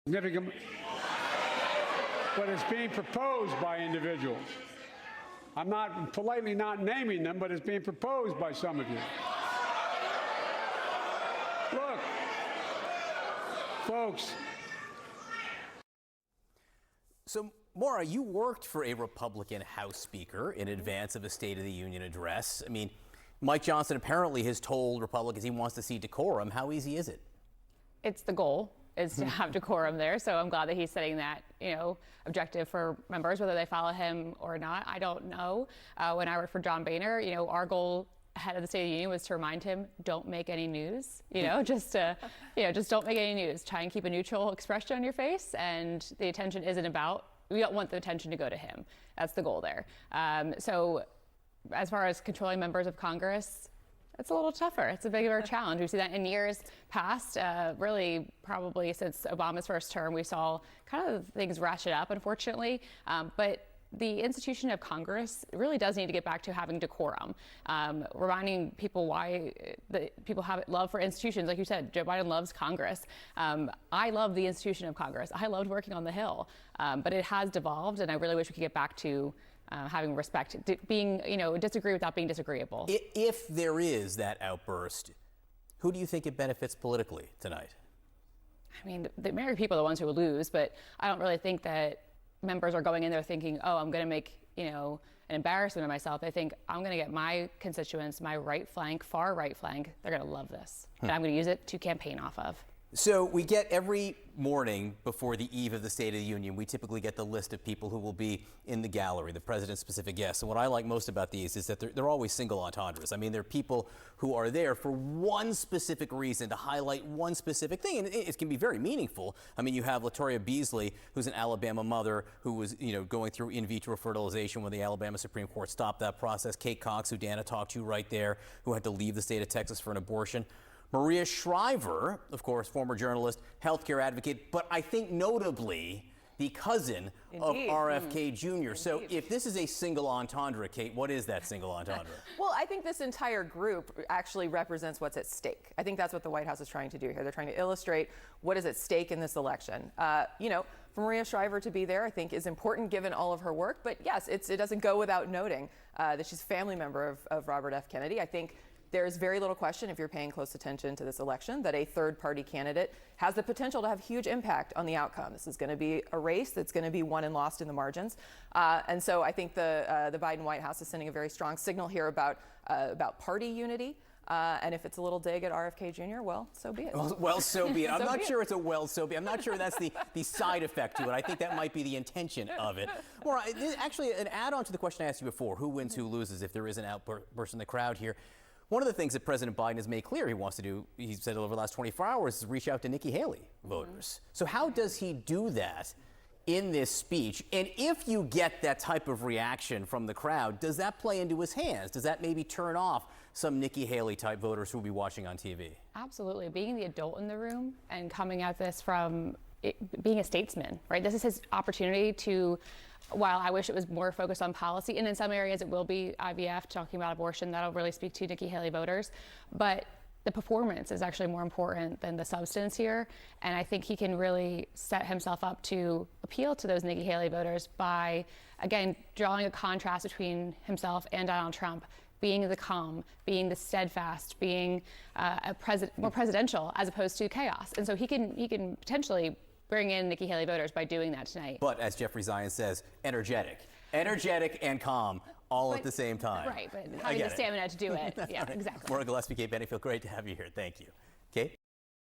significant, but it's being proposed by individuals. I'm not politely not naming them, but it's being proposed by some of you. Look, folks. So, Maura, you worked for a Republican House Speaker in advance of a State of the Union address. I mean, Mike Johnson apparently has told Republicans he wants to see decorum. How easy is it? It's the goal is to have decorum there. So I'm glad that he's setting that, objective for members, whether they follow him or not. I don't know. When I worked for John Boehner, our goal ahead of the State of the Union was to remind him, don't make any news, just don't make any news. Try and keep a neutral expression on your face. And the attention isn't about, we don't want the attention to go to him. That's the goal there. So as far as controlling members of Congress, it's a little tougher. It's a bigger challenge. We've seen that in years past, really probably since Obama's first term, we saw kind of things ratchet up, unfortunately. But the institution of Congress really does need to get back to having decorum, reminding people why people have love for institutions. Like you said, Joe Biden loves Congress. I love the institution of Congress. I loved working on the Hill, but it has devolved, and I really wish we could get back to having respect, being, disagree without being disagreeable. If there is that outburst, who do you think it benefits politically tonight? I mean, the American people are the ones who will lose, but I don't really think that members are going in there thinking, oh, I'm going to make, an embarrassment of myself. I think I'm going to get my constituents, my right flank, far right flank, they're going to love this. And I'm going to use it to campaign off of. So we get every morning before the eve of the State of the Union, we typically get the list of people who will be in the gallery, the president's specific guests. And what I like most about these is that they're always single entendres. I mean, they're people who are there for one specific reason, to highlight one specific thing. And it can be very meaningful. I mean, you have Latoya Beasley, who's an Alabama mother who was, going through in vitro fertilization when the Alabama Supreme Court stopped that process. Kate Cox, who Dana talked to right there, who had to leave the state of Texas for an abortion. Maria Shriver, of course, former journalist, healthcare advocate, but I think notably the cousin of RFK Jr. So if this is a single entendre, Kate, what is that single entendre? Well, I think this entire group actually represents what's at stake. I think that's what the White House is trying to do here. They're trying to illustrate what is at stake in this election. For Maria Shriver to be there, I think, is important given all of her work. But yes, it doesn't go without noting that she's a family member of Robert F. Kennedy. I think there's very little question, if you're paying close attention to this election, that a third-party candidate has the potential to have huge impact on the outcome. This is going to be a race that's going to be won and lost in the margins. And so I think the Biden White House is sending a very strong signal here about party unity. And if it's a little dig at RFK Jr., well, so be it. Well, so be it. I'm not sure it's a well, so be it. I'm not sure that's the side effect to it. I think that might be the intention of it. Well, actually, an add-on to the question I asked you before, who wins, who loses, if there is an outburst in the crowd here. One of the things that President Biden has made clear he wants to do, he said over the last 24 hours, is reach out to Nikki Haley voters. So how does he do that in this speech? And if you get that type of reaction from the crowd, does that play into his hands? Does that maybe turn off some Nikki Haley type voters who will be watching on TV? Absolutely. Being the adult in the room and coming at this from being a statesman, right? This is his opportunity to, while I wish it was more focused on policy, and in some areas it will be IVF, talking about abortion, that'll really speak to Nikki Haley voters, but the performance is actually more important than the substance here, and I think he can really set himself up to appeal to those Nikki Haley voters by, again, drawing a contrast between himself and Donald Trump, being the calm, being the steadfast, being more presidential as opposed to chaos. And so he can potentially bring in Nikki Haley voters by doing that tonight. But as Jeffrey Zients says, energetic and calm all at the same time. Right, but having the stamina to do it. Yeah, exactly. Maura Gillespie, Kate Bedingfield, great to have you here. Thank you. Kate?